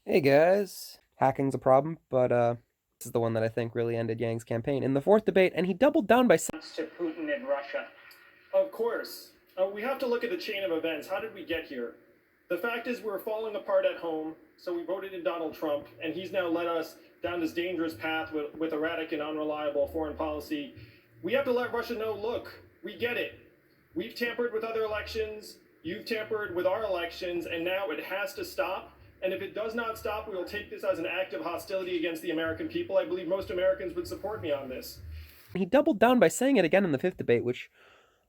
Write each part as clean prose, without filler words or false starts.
Hey guys, hacking's a problem, but this is the one that I think really ended Yang's campaign in the fourth debate, and he doubled down by saying to Putin and Russia. Of course. We have to look at the chain of events. How did we get here? The fact is, we're falling apart at home, so we voted in Donald Trump, and he's now led us down this dangerous path with erratic and unreliable foreign policy. We have to let Russia know, look, we get it. We've tampered with other elections, you've tampered with our elections, and now it has to stop. And if it does not stop, we will take this as an act of hostility against the American people. I believe most Americans would support me on this. he doubled down by saying it again in the fifth debate, which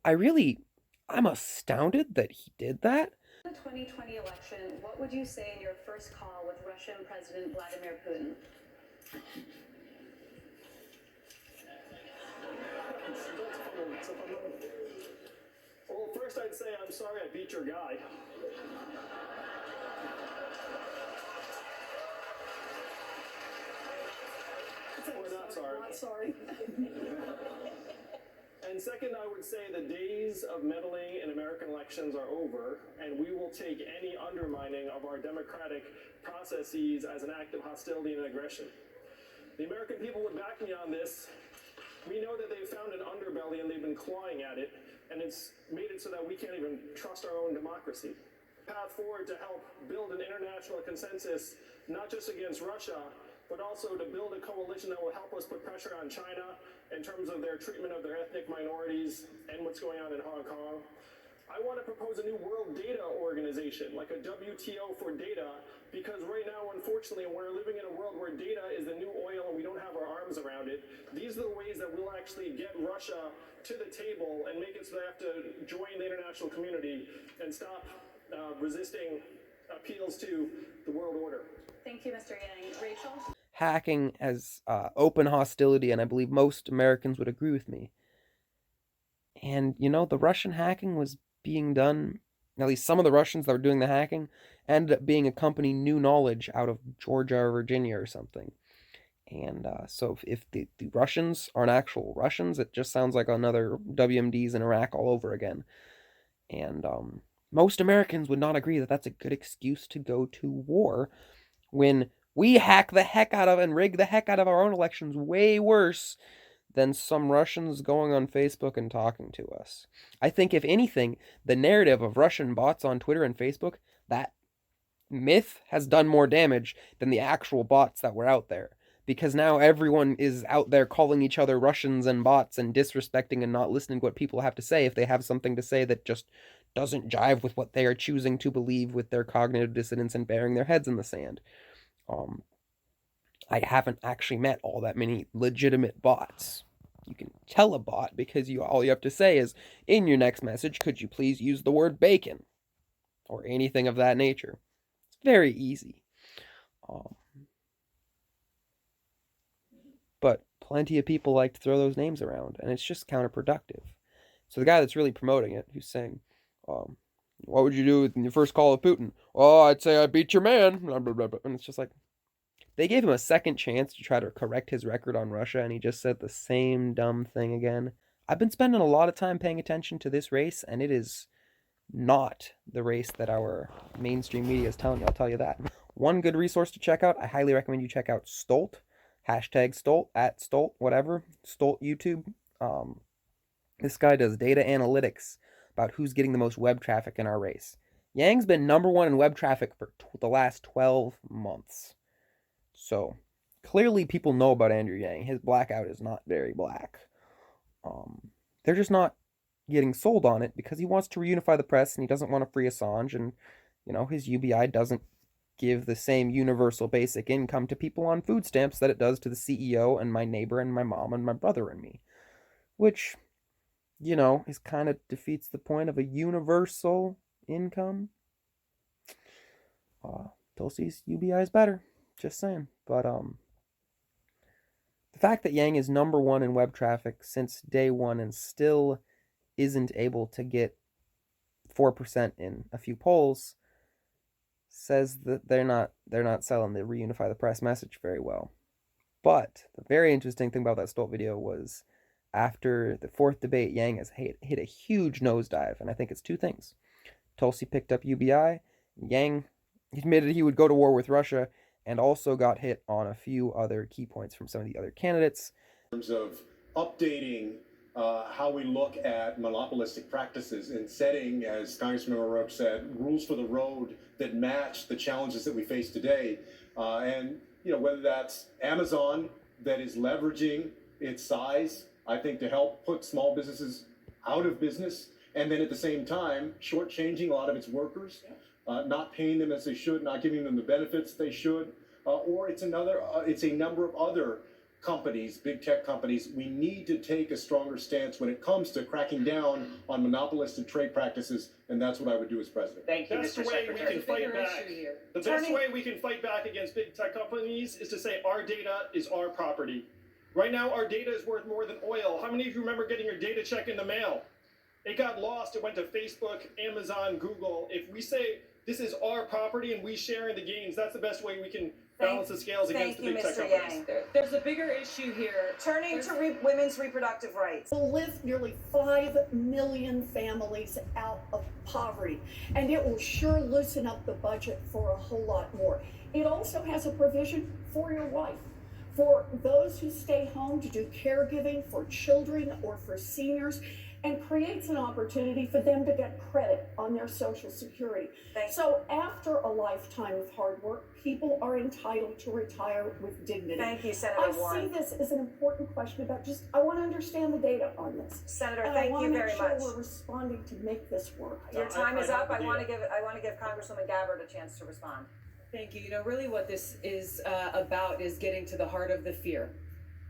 I'm astounded that he did that. The 2020 election, what would you say in your first call with Russian President Vladimir Putin? Well, first I'd say I'm sorry I beat your guy. We're not sorry. Not sorry. And second, I would say the days of meddling in American elections are over, and we will take any undermining of our democratic processes as an act of hostility and aggression. The American people would back me on this. We know that they've found an underbelly and they've been clawing at it, and it's made it so that we can't even trust our own democracy. Path forward to help build an international consensus, not just against Russia, but also to build a coalition that will help us put pressure on China in terms of their treatment of their ethnic minorities and what's going on in Hong Kong. I want to propose a new world data organization, like a WTO for data, because right now, unfortunately, we're living in a world where data is the new oil and we don't have our arms around it. These are the ways that we'll actually get Russia to the table and make it so they have to join the international community and stop resisting appeals to the world order. Thank you, Mr. Yang. Rachel? Hacking as open hostility, and I believe most Americans would agree with me. And, the Russian hacking was being done, at least some of the Russians that were doing the hacking, ended up being a company new knowledge out of Georgia or Virginia or something. And so if the Russians aren't actual Russians, it just sounds like another WMDs in Iraq all over again. And most Americans would not agree that that's a good excuse to go to war when we hack the heck out of and rig the heck out of our own elections way worse than some Russians going on Facebook and talking to us. I think, if anything, the narrative of Russian bots on Twitter and Facebook, that myth has done more damage than the actual bots that were out there. Because now everyone is out there calling each other Russians and bots and disrespecting and not listening to what people have to say if they have something to say that just doesn't jive with what they are choosing to believe with their cognitive dissonance and burying their heads in the sand. I haven't actually met all that many legitimate bots. You can tell a bot because all you have to say is, in your next message, could you please use the word bacon? Or anything of that nature. It's very easy. But plenty of people like to throw those names around, and it's just counterproductive. So the guy that's really promoting it, who's saying, what would you do in your first call with Putin? Oh, I'd say I beat your man. Blah, blah, blah, blah. And it's just like, they gave him a second chance to try to correct his record on Russia, and he just said the same dumb thing again. I've been spending a lot of time paying attention to this race, and it is not the race that our mainstream media is telling you. I'll tell you that. One good resource to check out, I highly recommend you check out Stolt. Hashtag Stolt, at Stolt, whatever. Stolt YouTube. This guy does data analytics about who's getting the most web traffic in our race. Yang's been number one in web traffic for the last 12 months. So, clearly people know about Andrew Yang. His blackout is not very black. They're just not getting sold on it because he wants to reunify the press and he doesn't want to free Assange, and, his UBI doesn't give the same universal basic income to people on food stamps that it does to the CEO and my neighbor and my mom and my brother and me. Which, is kind of defeats the point of a universal income. Tulsi's UBI is better. Just saying. But the fact that Yang is number one in web traffic since day one and still isn't able to get 4% in a few polls says that they're not selling the reunify the press message very well. But the very interesting thing about that Stolt video was, after the fourth debate, Yang has hit a huge nosedive, and I think it's two things. Tulsi picked up UBI, Yang admitted he would go to war with Russia, and also got hit on a few other key points from some of the other candidates. In terms of updating how we look at monopolistic practices and setting, as Congressman O'Rourke said, rules for the road that match the challenges that we face today. And whether that's Amazon that is leveraging its size, I think, to help put small businesses out of business, and then at the same time shortchanging a lot of its workers, not paying them as they should, not giving them the benefits they should, or it's a number of other companies, big tech companies. We need to take a stronger stance when it comes to cracking down on monopolistic trade practices, and that's what I would do as president. Thank you, That's Mr. the way we Secretary. can fight back. The best way we can fight back against big tech companies is to say our data is our property. Right now, our data is worth more than oil. How many of you remember getting your data check in the mail? It got lost. It went to Facebook, Amazon, Google. If we say this is our property and we share in the gains, that's the best way we can balance the scales against the big tech companies. There's a bigger issue here. Turning to women's reproductive rights. Will lift nearly 5 million families out of poverty, and it will sure loosen up the budget for a whole lot more. It also has a provision for your wife, for those who stay home to do caregiving for children or for seniors, and creates an opportunity for them to get credit on their Social Security. So after a lifetime of hard work, people are entitled to retire with dignity. Thank you, Senator I Warren. see this as an important question about I want to understand the data on this. Senator, And thank I you want to very make sure much. we're responding to make this work. Your time is up. I want to give Congresswoman Gabbard a chance to respond. Thank you. Really what this is about is getting to the heart of the fear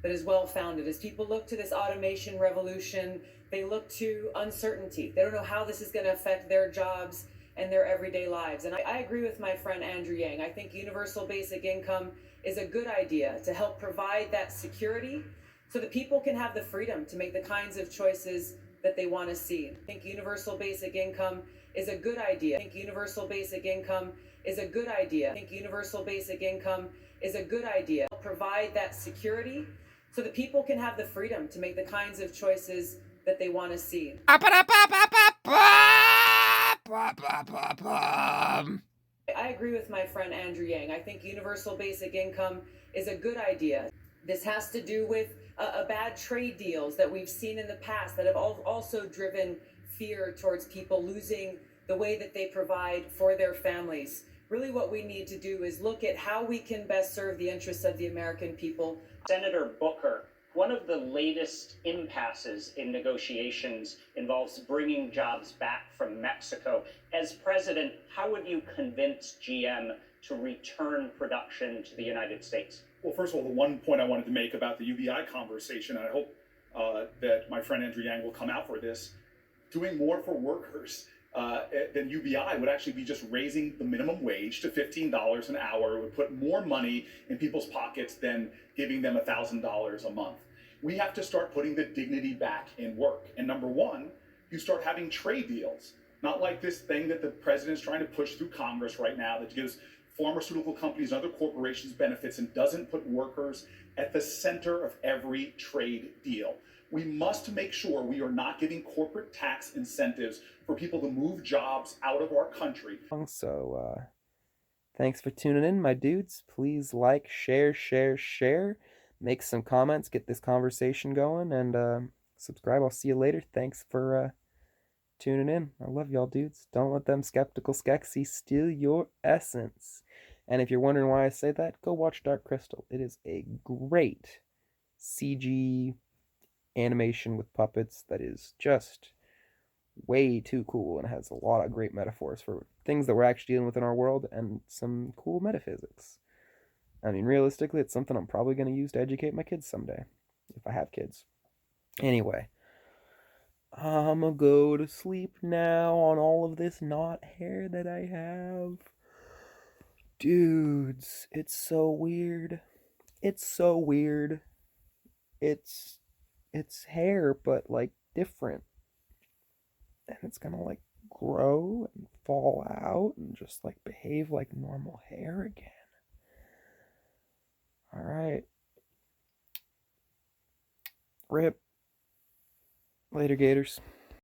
that is well-founded. As people look to this automation revolution, they look to uncertainty. They don't know how this is going to affect their jobs and their everyday lives. And I agree with my friend Andrew Yang. I think universal basic income is a good idea to help provide that security so that people can have the freedom to make the kinds of choices that they want to see. I think universal basic income is a good idea. I think universal basic income is a good idea. I think universal basic income is a good idea. Provide that security so that people can have the freedom to make the kinds of choices that they want to see. I agree with my friend Andrew Yang. I think universal basic income is a good idea. This has to do with bad trade deals that we've seen in the past that have also driven fear towards people losing the way that they provide for their families. Really what we need to do is look at how we can best serve the interests of the American people. Senator Booker, one of the latest impasses in negotiations involves bringing jobs back from Mexico. As president, how would you convince GM to return production to the United States? Well, first of all, the one point I wanted to make about the UBI conversation, and I hope that my friend Andrew Yang will come out for this, doing more for workers than UBI would actually be just raising the minimum wage to $15 an hour. It would put more money in people's pockets than giving them $1,000 a month. We have to start putting the dignity back in work. And number one, you start having trade deals, not like this thing that the president is trying to push through Congress right now that gives pharmaceutical companies and other corporations benefits and doesn't put workers at the center of every trade deal. We must make sure we are not giving corporate tax incentives for people to move jobs out of our country. So, thanks for tuning in, my dudes. Please like, share. Make some comments, get this conversation going, and subscribe. I'll see you later. Thanks for tuning in. I love y'all, dudes. Don't let them skeptical skexies steal your essence. And if you're wondering why I say that, go watch Dark Crystal. It is a great CG animation with puppets that is just way too cool and has a lot of great metaphors for things that we're actually dealing with in our world and some cool metaphysics. I mean, realistically, it's something I'm probably going to use to educate my kids someday, if I have kids. Anyway, I'm going to go to sleep now on all of this knot hair that I have. Dudes, it's so weird. It's so weird. It's hair, but, like, different. And it's going to, like, grow and fall out and just, like, behave like normal hair again. All right. Rip. Later, Gators.